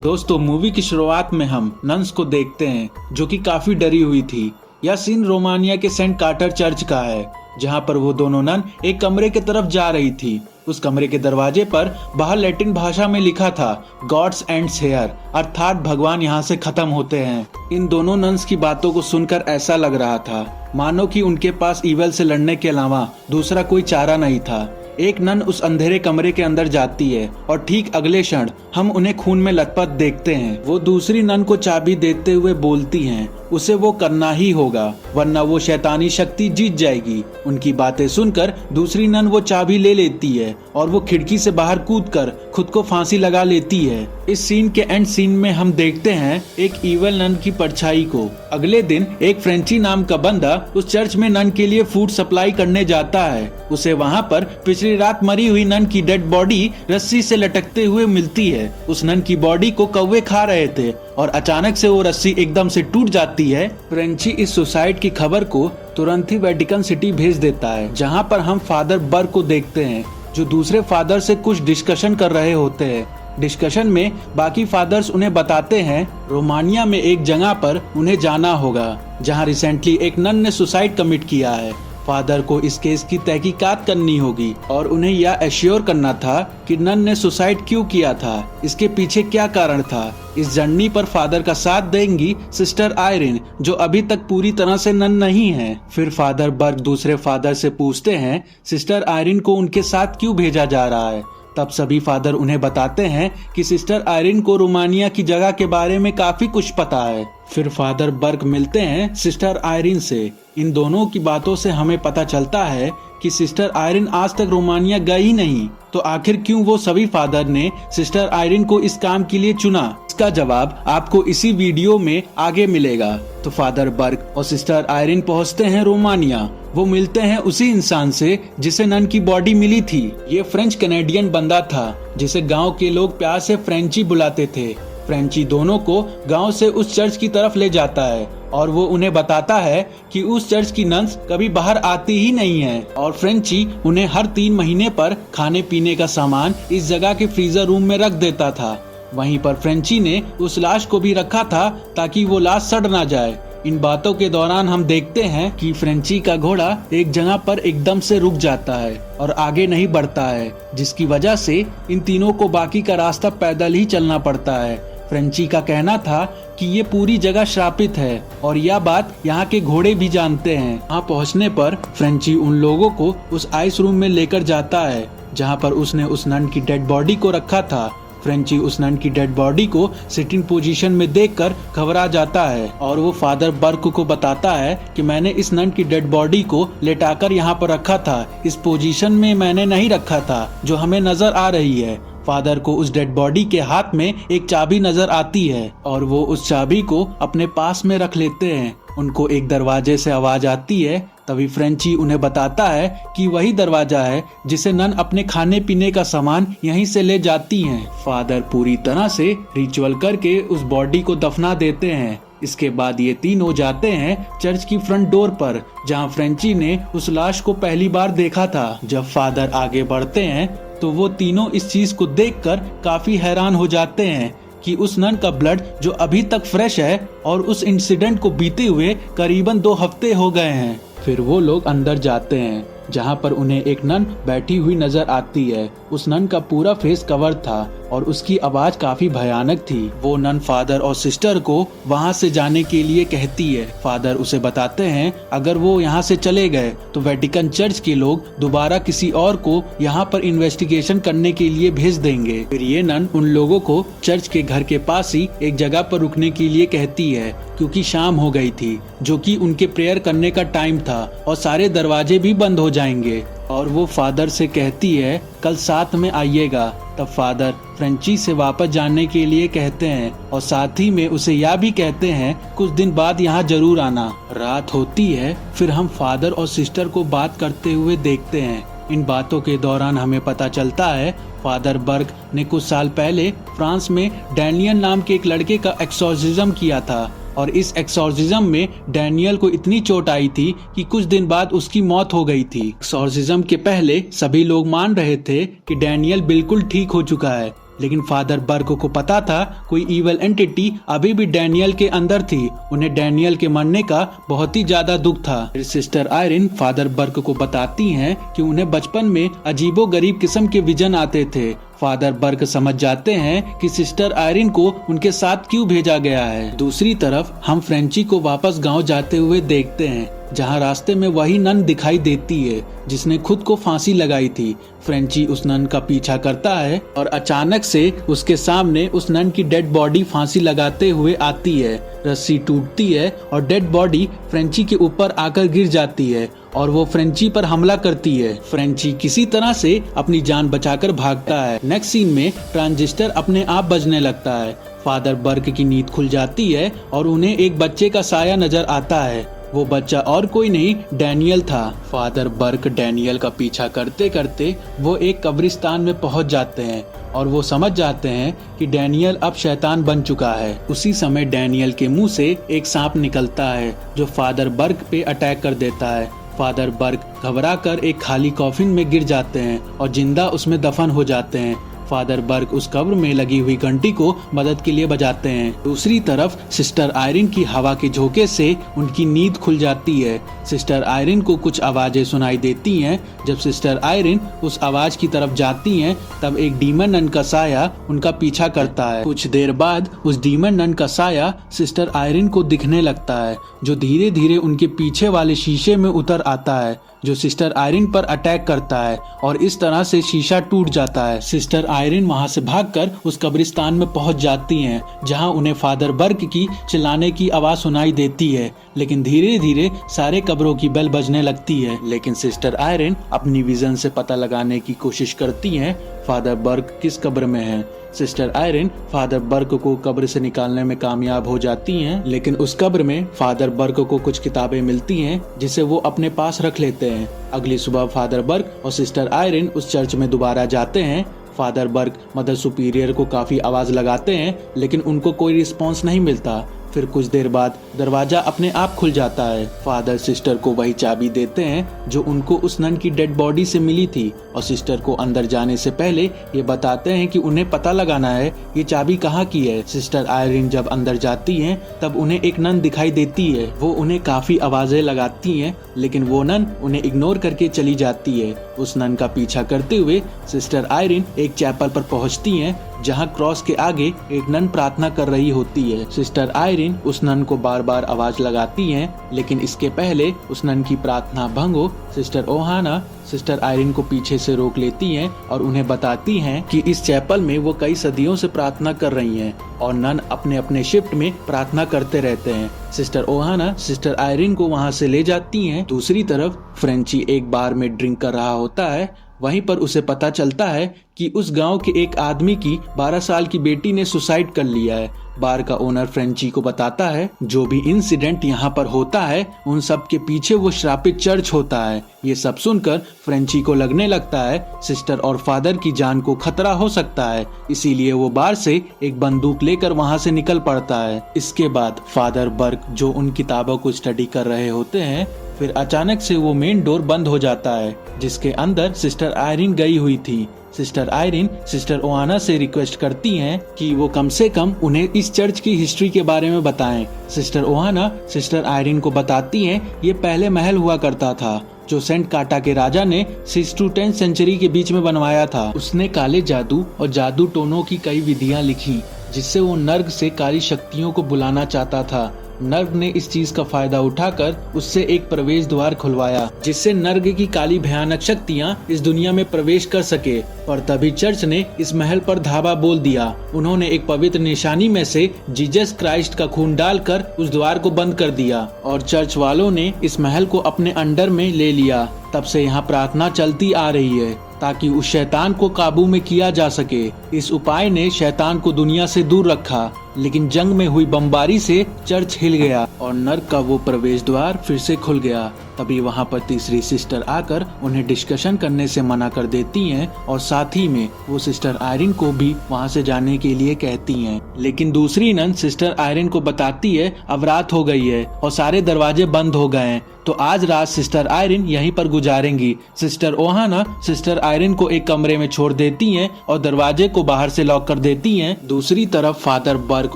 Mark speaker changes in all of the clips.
Speaker 1: दोस्तों मूवी की शुरुआत में हम नन्स को देखते हैं जो कि काफी डरी हुई थी। यह सीन रोमानिया के सेंट कार्टर चर्च का है जहां पर वो दोनों नन एक कमरे की तरफ जा रही थी। उस कमरे के दरवाजे पर बाहर लैटिन भाषा में लिखा था गॉड्स एंड्स हेयर, अर्थात भगवान यहाँ से खत्म होते हैं। इन दोनों नन्स की बातों को सुनकर ऐसा लग रहा था मानो कि उनके पास ईवल से लड़ने के अलावा दूसरा कोई चारा नहीं था। एक नन उस अंधेरे कमरे के अंदर जाती है और ठीक अगले क्षण हम उन्हें खून में लथपथ देखते हैं। वो दूसरी नन को चाबी देते हुए बोलती हैं उसे वो करना ही होगा वरना वो शैतानी शक्ति जीत जाएगी। उनकी बातें सुनकर दूसरी नन वो चाबी ले लेती है और वो खिड़की से बाहर कूदकर खुद को फांसी लगा लेती है। इस सीन के एंड सीन में हम देखते हैं एक ईवल नन की परछाई को। अगले दिन एक फ्रेंची नाम का बंदा उस चर्च में नन के लिए फूड सप्लाई करने जाता है। उसे वहाँ पर पिछली रात मरी हुई नन की डेड बॉडी रस्सी से लटकते हुए मिलती है। उस नन की बॉडी को कौवे खा रहे थे और अचानक से वो रस्सी एकदम से टूट जाती है। फ्रेंची इस सुसाइड की खबर को तुरंत ही वेटिकन सिटी भेज देता है जहाँ पर हम फादर बर्ग को देखते हैं जो दूसरे फादर से कुछ डिस्कशन कर रहे होते हैं। डिस्कशन में बाकी फादर्स उन्हें बताते हैं रोमानिया में एक जगह पर उन्हें जाना होगा जहां रिसेंटली एक नन ने सुसाइड कमिट किया है। फादर को इस केस की तहकीकात करनी होगी और उन्हें यह एश्योर करना था कि नन ने सुसाइड क्यों किया था, इसके पीछे क्या कारण था। इस जर्नी पर फादर का साथ देंगी सिस्टर आयरिन जो अभी तक पूरी तरह से नन नहीं है। फिर फादर बर्ग दूसरे फादर से पूछते हैं सिस्टर आयरिन को उनके साथ क्यों भेजा जा रहा है। तब सभी फादर उन्हें बताते हैं कि सिस्टर आयरिन को रोमानिया की जगह के बारे में काफी कुछ पता है। फिर फादर बर्ग मिलते हैं सिस्टर आयरिन से। इन दोनों की बातों से हमें पता चलता है कि सिस्टर आयरिन आज तक रोमानिया गई नहीं, तो आखिर क्यों वो सभी फादर ने सिस्टर आयरिन को इस काम के लिए चुना। इसका जवाब आपको इसी वीडियो में आगे मिलेगा। तो फादर बर्ग और सिस्टर आयरिन पहुंचते हैं रोमानिया। वो मिलते हैं उसी इंसान से जिसे नन की बॉडी मिली थी। ये फ्रेंच कैनेडियन बंदा था जिसे गांव के लोग प्यार से फ्रेंची बुलाते थे। फ्रेंची दोनों को गांव से उस चर्च की तरफ ले जाता है और वो उन्हें बताता है कि उस चर्च की नन्स कभी बाहर आती ही नहीं है और फ्रेंची उन्हें हर 3 महीने पर खाने पीने का सामान इस जगह के फ्रीजर रूम में रख देता था। वहीं पर फ्रेंची ने उस लाश को भी रखा था ताकि वो लाश सड़ ना जाए। इन बातों के दौरान हम देखते हैं कि फ्रेंची का घोड़ा एक जगह पर एकदम से रुक जाता है और आगे नहीं बढ़ता है, जिसकी वजह से इन तीनों को बाकी का रास्ता पैदल ही चलना पड़ता है। फ्रेंची का कहना था कि ये पूरी जगह श्रापित है और यह बात यहाँ के घोड़े भी जानते हैं। वहाँ पहुँचने पर फ्रेंची उन लोगों को उस आइस रूम में लेकर जाता है जहाँ पर उसने उस नन की डेड बॉडी को रखा था। फ्रेंची उस नन की डेड बॉडी को सिटिंग पोजीशन में देखकर घबरा जाता है और वो फादर बर्ग को बताता है कि मैंने इस नन की डेड बॉडी को लेटाकर यहाँ पर रखा था, इस पोजीशन में मैंने नहीं रखा था जो हमें नजर आ रही है। फादर को उस डेड बॉडी के हाथ में एक चाबी नजर आती है और वो उस चाबी को अपने पास में रख लेते हैं। उनको एक दरवाजे से आवाज आती है। तभी फ्रेंची उन्हें बताता है कि वही दरवाजा है जिसे नन अपने खाने पीने का सामान यहीं से ले जाती हैं। फादर पूरी तरह से रिचुअल करके उस बॉडी को दफना देते हैं। इसके बाद ये तीनों जाते हैं चर्च की फ्रंट डोर पर जहां फ्रेंची ने उस लाश को पहली बार देखा था। जब फादर आगे बढ़ते हैं तो वो तीनों इस चीज को देखकर काफी हैरान हो जाते हैं कि उस नन का ब्लड जो अभी तक फ्रेश है और उस इंसिडेंट को बीते हुए करीबन 2 हफ्ते हो गए हैं। फिर वो लोग अंदर जाते हैं जहाँ पर उन्हें एक नन बैठी हुई नजर आती है। उस नन का पूरा फेस कवर था और उसकी आवाज काफी भयानक थी। वो नन फादर और सिस्टर को वहाँ से जाने के लिए कहती है। फादर उसे बताते हैं अगर वो यहाँ से चले गए तो वेटिकन चर्च के लोग दोबारा किसी और को यहाँ पर इन्वेस्टिगेशन करने के लिए भेज देंगे। फिर ये नन उन लोगों को चर्च के घर के पास ही एक जगह पर रुकने के लिए कहती है क्योंकि शाम हो गई थी जो कि उनके प्रेयर करने का टाइम था और सारे दरवाजे भी बंद हो जाएंगे। और वो फादर से कहती है कल साथ में आइएगा। तब फादर फ्रेंची से वापस जाने के लिए कहते हैं और साथ ही में उसे यह भी कहते हैं कुछ दिन बाद यहाँ जरूर आना। रात होती है। फिर हम फादर और सिस्टर को बात करते हुए देखते हैं। इन बातों के दौरान हमें पता चलता है फादर बर्ग ने कुछ साल पहले फ्रांस में डैनियल नाम के एक लड़के का एक्सोर्सिज्म किया था और इस एक्सोर्सिज्म में डैनियल को इतनी चोट आई थी कि कुछ दिन बाद उसकी मौत हो गई थी। एक्सोर्सिज्म के पहले सभी लोग मान रहे थे कि डैनियल बिल्कुल ठीक हो चुका है, लेकिन फादर बर्ग को पता था कोई इवल एंटिटी अभी भी डैनियल के अंदर थी। उन्हें डैनियल के मरने का बहुत ही ज्यादा दुख था। फिर सिस्टर आयरिन फादर बर्ग को बताती हैं कि उन्हें बचपन में अजीबो गरीब किस्म के विजन आते थे। फादर बर्ग समझ जाते हैं कि सिस्टर आयरिन को उनके साथ क्यों भेजा गया है। दूसरी तरफ हम फ्रेंची को वापस गांव जाते हुए देखते हैं, जहां रास्ते में वही नन दिखाई देती है जिसने खुद को फांसी लगाई थी। फ्रेंची उस नन का पीछा करता है और अचानक से उसके सामने उस नन की डेड बॉडी फांसी लगाते हुए आती है। रस्सी टूटती है और डेड बॉडी फ्रेंची के ऊपर आकर गिर जाती है और वो फ्रेंची पर हमला करती है। फ्रेंची किसी तरह से अपनी जान बचाकर भागता है। नेक्स्ट सीन में ट्रांजिस्टर अपने आप बजने लगता है। फादर बर्ग की नींद खुल जाती है और उन्हें एक बच्चे का साया नजर आता है। वो बच्चा और कोई नहीं डैनियल था। फादर बर्ग डैनियल का पीछा करते करते वो एक कब्रिस्तान में पहुंच जाते हैं और वो समझ जाते हैं कि डैनियल अब शैतान बन चुका है। उसी समय डैनियल के मुंह से एक सांप निकलता है जो फादर बर्ग पे अटैक कर देता है। फादर बर्ग घबराकर एक खाली कॉफिन में गिर जाते हैं और जिंदा उसमें दफन हो जाते हैं। फादर बर्ग उस कब्र में लगी हुई घंटी को मदद के लिए बजाते हैं। दूसरी तरफ सिस्टर आयरिन की हवा के झोंके से उनकी नींद खुल जाती है। सिस्टर आयरिन को कुछ आवाजें सुनाई देती हैं। जब सिस्टर आयरिन उस आवाज की तरफ जाती हैं, तब एक डीमन नन का साया उनका पीछा करता है। कुछ देर बाद उस डीमन नन का साया सिस्टर आयरिन को दिखने लगता है, जो धीरे धीरे उनके पीछे वाले शीशे में उतर आता है, जो सिस्टर आयरिन पर अटैक करता है और इस तरह से शीशा टूट जाता है। सिस्टर आयरिन वहां से भागकर उस कब्रिस्तान में पहुंच जाती हैं, जहां उन्हें फादर बर्ग की चिल्लाने की आवाज सुनाई देती है। लेकिन धीरे धीरे सारे कब्रों की बेल बजने लगती है। लेकिन सिस्टर आयरिन अपनी विजन से पता लगाने की कोशिश करती हैं फादर बर्ग किस कब्र में है। सिस्टर आयरिन फादर बर्ग को कब्र से निकालने में कामयाब हो जाती हैं, लेकिन उस कब्र में फादर बर्ग को कुछ किताबें मिलती हैं जिसे वो अपने पास रख लेते हैं। अगली सुबह फादर बर्ग और सिस्टर आयरिन उस चर्च में दोबारा जाते हैं। फादर बर्ग मदर सुपीरियर को काफी आवाज लगाते हैं, लेकिन उनको कोई रिस्पॉन्स नहीं मिलता। फिर कुछ देर बाद दरवाजा अपने आप खुल जाता है। फादर सिस्टर को वही चाबी देते हैं जो उनको उस नन की डेड बॉडी से मिली थी और सिस्टर को अंदर जाने से पहले ये बताते हैं कि उन्हें पता लगाना है ये चाबी कहाँ की है। सिस्टर आयरिन जब अंदर जाती हैं, तब उन्हें एक नन दिखाई देती है। वो उन्हें काफी आवाजें लगाती हैं, लेकिन वो नन उन्हें इग्नोर करके चली जाती है। उस नन का पीछा करते हुए सिस्टर आयरिन एक चैपल पर पहुंचती हैं, जहां क्रॉस के आगे एक नन प्रार्थना कर रही होती है। सिस्टर आयरिन उस नन को बार बार आवाज लगाती हैं, लेकिन इसके पहले उस नन की प्रार्थना भंग हो, सिस्टर ओहाना सिस्टर आयरिन को पीछे से रोक लेती हैं और उन्हें बताती हैं कि इस चैपल में वो कई सदियों से प्रार्थना कर रही हैं और नन अपने अपने शिफ्ट में प्रार्थना करते रहते हैं। सिस्टर ओहाना सिस्टर आयरिन को वहां से ले जाती हैं। दूसरी तरफ फ्रेंची एक बार में ड्रिंक कर रहा होता है। वहीं पर उसे पता चलता है कि उस गांव के एक आदमी की 12 साल की बेटी ने सुसाइड कर लिया है। बार का ओनर फ्रेंची को बताता है जो भी इंसिडेंट यहाँ पर होता है उन सब के पीछे वो श्रापित चर्च होता है। ये सब सुनकर फ्रेंची को लगने लगता है सिस्टर और फादर की जान को खतरा हो सकता है, इसीलिए वो बार से एक बंदूक लेकर वहाँ से निकल पड़ता है। इसके बाद फादर बर्ग जो उन किताबों को स्टडी कर रहे होते हैं, फिर अचानक से वो मेन डोर बंद हो जाता है जिसके अंदर सिस्टर आयरिन गई हुई थी। सिस्टर आयरिन सिस्टर ओहाना से रिक्वेस्ट करती हैं कि वो कम से कम उन्हें इस चर्च की हिस्ट्री के बारे में बताएं। सिस्टर ओहाना सिस्टर आयरिन को बताती हैं ये पहले महल हुआ करता था जो सेंट काटा के राजा ने 6 to 10 सेंचुरी के बीच में बनवाया था। उसने काले जादू और जादू टोनों की कई विधियां लिखी जिससे वो नर्ग से काली शक्तियों को बुलाना चाहता था। नर्ग ने इस चीज का फायदा उठाकर उससे एक प्रवेश द्वार खुलवाया जिससे नर्ग की काली भयानक शक्तियां इस दुनिया में प्रवेश कर सके। और तभी चर्च ने इस महल पर धावा बोल दिया। उन्होंने एक पवित्र निशानी में से जीसस क्राइस्ट का खून डालकर उस द्वार को बंद कर दिया और चर्च वालों ने इस महल को अपने अंडर में ले लिया। तब से यहाँ प्रार्थना चलती आ रही है ताकि उस शैतान को काबू में किया जा सके। इस उपाय ने शैतान को दुनिया से दूर रखा, लेकिन जंग में हुई बमबारी से चर्च हिल गया और नर्क का वो प्रवेश द्वार फिर से खुल गया। तभी वहाँ पर तीसरी सिस्टर आकर उन्हें डिस्कशन करने से मना कर देती हैं और साथ ही में वो सिस्टर आयरिन को भी वहाँ से जाने के लिए कहती हैं। लेकिन दूसरी नन सिस्टर आयरिन को बताती है अब रात हो गई है और सारे दरवाजे बंद हो गए हैं, तो आज रात सिस्टर आयरिन यहीं पर गुजारेंगी। सिस्टर ओहाना सिस्टर आयरिन को एक कमरे में छोड़ देती हैं और दरवाजे को बाहर से लॉक कर देती हैं। दूसरी तरफ फादर बर्ग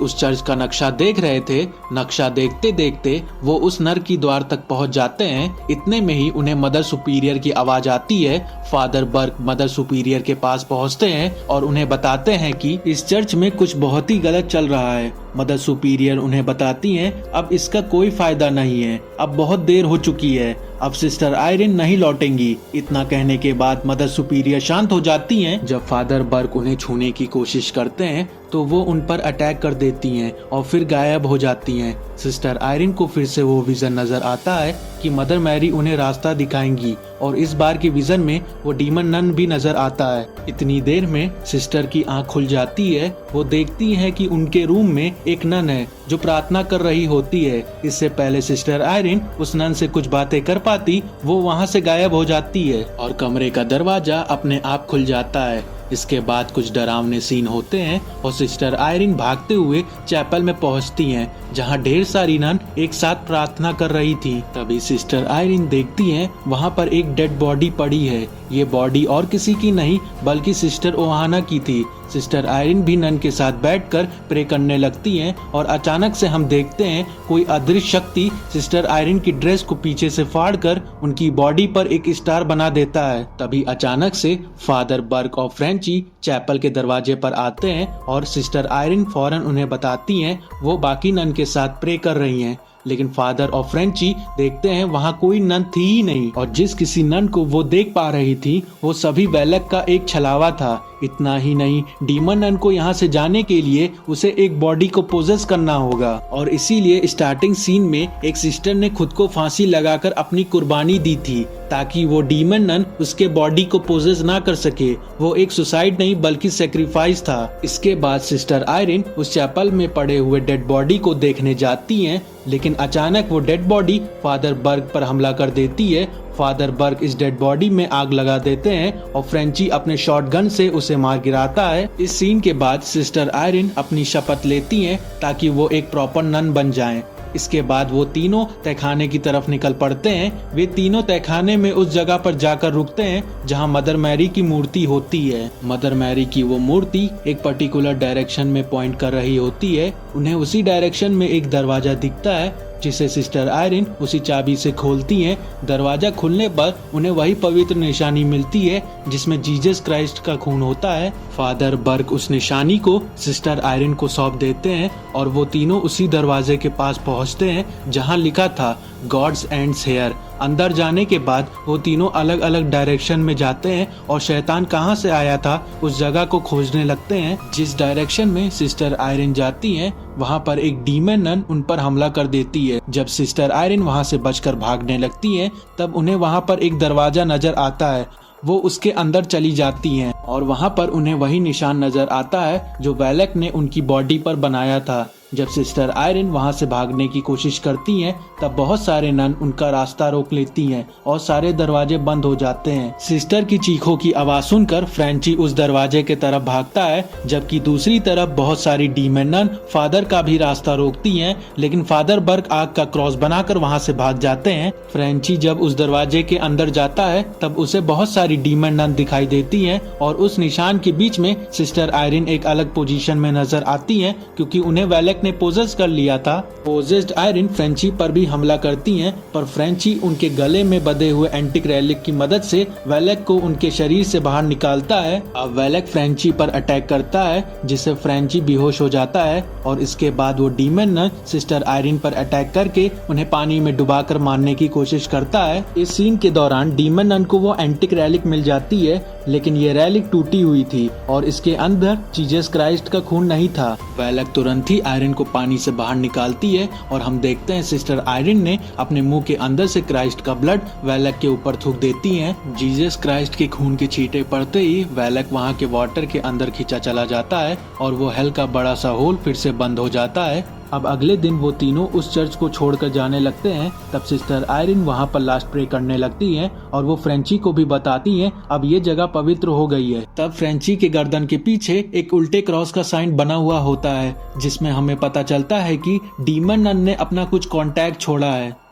Speaker 1: उस चर्च का नक्शा देख रहे थे। नक्शा देखते देखते वो उस नर की द्वार तक पहुंच जाते हैं। इतने में ही उन्हें मदर सुपीरियर की आवाज आती है। फादर बर्ग मदर सुपीरियर के पास पहुंचते हैं और उन्हें बताते हैं कि इस चर्च में कुछ बहुत ही गलत चल रहा है। मदर सुपीरियर उन्हें बताती हैं अब इसका कोई फायदा नहीं है, अब बहुत देर हो चुकी है, अब सिस्टर आयरिन नहीं लौटेंगी। इतना कहने के बाद मदर सुपीरियर शांत हो जाती हैं। जब फादर बर्ग उन्हें छूने की कोशिश करते हैं तो वो उन पर अटैक कर देती हैं और फिर गायब हो जाती हैं। सिस्टर आयरिन को फिर से वो विजन नजर आता है कि मदर मैरी उन्हें रास्ता दिखाएंगी और इस बार के विजन में वो डीमन नन भी नजर आता है। इतनी देर में सिस्टर की आंख खुल जाती है। वो देखती है कि उनके रूम में एक नन है जो प्रार्थना कर रही होती है। इससे पहले सिस्टर आयरिन उस नन से कुछ बातें कर पाती वो वहाँ से गायब हो जाती है और कमरे का दरवाजा अपने आप खुल जाता है। इसके बाद कुछ डरावने सीन होते हैं और सिस्टर आयरिन भागते हुए चैपल में पहुंचती हैं जहां ढेर सारी नन एक साथ प्रार्थना कर रही थी। तभी सिस्टर आयरिन देखती हैं वहां पर एक डेड बॉडी पड़ी है। ये बॉडी और किसी की नहीं बल्कि सिस्टर ओहाना की थी। सिस्टर आयरिन भी नन के साथ बैठकर प्रे करने लगती हैं और अचानक से हम देखते हैं कोई अदृश्य शक्ति सिस्टर आयरिन की ड्रेस को पीछे से फाड़कर उनकी बॉडी पर एक स्टार बना देता है। तभी अचानक से फादर बर्ग और फ्रेंची चैपल के दरवाजे पर आते हैं और सिस्टर आयरिन फौरन उन्हें बताती हैं वो बाकी नन के साथ प्रे कर रही हैं। लेकिन फादर और फ्रेंची देखते हैं वहाँ कोई नन थी ही नहीं और जिस किसी नन को वो देख पा रही थी वो सभी वेलक का एक छलावा था। इतना ही नहीं, डीमन नन को यहाँ से जाने के लिए उसे एक बॉडी को पोजेस करना होगा और इसीलिए स्टार्टिंग सीन में एक सिस्टर ने खुद को फांसी लगाकर अपनी कुर्बानी दी थी ताकि वो डीमन नन उसके बॉडी को पोजेस ना कर सके। वो एक सुसाइड नहीं बल्कि सेक्रीफाइस था। इसके बाद सिस्टर आयरिन उस चैपल में पड़े हुए डेड बॉडी को देखने जाती हैं, लेकिन अचानक वो डेड बॉडी फादर बर्ग पर हमला कर देती है। फादर बर्ग इस डेड बॉडी में आग लगा देते हैं और फ्रेंची अपने शॉटगन से उसे मार गिराता है। इस सीन के बाद सिस्टर आयरिन अपनी शपथ लेती हैं ताकि वो एक प्रॉपर नन बन जाएं। इसके बाद वो तीनों तहखाने की तरफ निकल पड़ते हैं। वे तीनों तहखाने में उस जगह पर जाकर रुकते हैं जहां मदर मैरी की मूर्ति होती है। मदर मैरी की वो मूर्ति एक पर्टिकुलर डायरेक्शन में पॉइंट कर रही होती है। उन्हें उसी डायरेक्शन में एक दरवाजा दिखता है जिसे सिस्टर आयरिन उसी चाबी से खोलती हैं। दरवाजा खुलने पर उन्हें वही पवित्र निशानी मिलती है जिसमें जीसस क्राइस्ट का खून होता है। फादर बर्ग उस निशानी को सिस्टर आयरिन को सौंप देते हैं और वो तीनों उसी दरवाजे के पास पहुंचते हैं जहां लिखा था गॉड्स एंड्स हेयर। अंदर जाने के बाद वो तीनों अलग अलग डायरेक्शन में जाते हैं और शैतान कहां से आया था उस जगह को खोजने लगते हैं। जिस डायरेक्शन में सिस्टर आयरिन जाती हैं वहां पर एक डीमन नन उन पर हमला कर देती है। जब सिस्टर आयरिन वहां से बचकर भागने लगती हैं तब उन्हें वहां पर एक दरवाजा नजर आता है। वो उसके अंदर चली जाती हैं और वहां पर उन्हें वही निशान नजर आता है जो वेलक ने उनकी बॉडी पर बनाया था। जब सिस्टर आयरिन वहां से भागने की कोशिश करती हैं तब बहुत सारे नन उनका रास्ता रोक लेती हैं और सारे दरवाजे बंद हो जाते हैं। सिस्टर की चीखों की आवाज सुनकर फ्रेंची उस दरवाजे के तरफ भागता है, जबकि दूसरी तरफ बहुत सारी डीमन नन फादर का भी रास्ता रोकती हैं, लेकिन फादर बर्ग आग का क्रॉस बनाकर वहां से भाग जाते हैं। फ्रेंची जब उस दरवाजे के अंदर जाता है तब उसे बहुत सारी डीमन नन दिखाई देती हैं और उस निशान के बीच में सिस्टर आयरिन एक अलग पोजीशन में नजर आती हैं क्योंकि उन्हें वेलक ने पोजेस कर लिया था। पोजेस्ड आयरिन फ्रेंची पर भी हमला करती हैं, पर फ्रेंची उनके गले में बंधे हुए एंटिक रेलिक की मदद से वेलक को उनके शरीर से बाहर निकालता है। अब वेलक फ्रेंची पर अटैक करता है जिससे फ्रेंची बेहोश हो जाता है और इसके बाद वो डीमन नन सिस्टर आयरिन पर अटैक करके उन्हें पानी में डुबाकर मारने की कोशिश करता है। इस सीन के दौरान डीमन नन को वो एंटिक रेलिक मिल जाती है, लेकिन ये रेलिक टूटी हुई थी और इसके अंदर जीसस क्राइस्ट का खून नहीं था। वेलक तुरंत ही आयरिन को पानी से बाहर निकालती है और हम देखते हैं सिस्टर आयरिन ने अपने मुंह के अंदर से क्राइस्ट का ब्लड वेलक के ऊपर थूक देती हैं। जीसस क्राइस्ट के खून के छींटे पड़ते ही वेलक वहां के वाटर के अंदर खींचा चला जाता है और वो हेल का बड़ा सा होल फिर से बंद हो जाता है। अब अगले दिन वो तीनों उस चर्च को छोड़कर जाने लगते हैं। तब सिस्टर आयरिन वहाँ पर लास्ट प्रे करने लगती हैं और वो फ्रेंची को भी बताती हैं अब ये जगह पवित्र हो गई है। तब फ्रेंची के गर्दन के पीछे एक उल्टे क्रॉस का साइन बना हुआ होता है, जिसमें हमें पता चलता है कि डीमन नन ने अपना कुछ कॉन्टैक्ट छोड़ा है।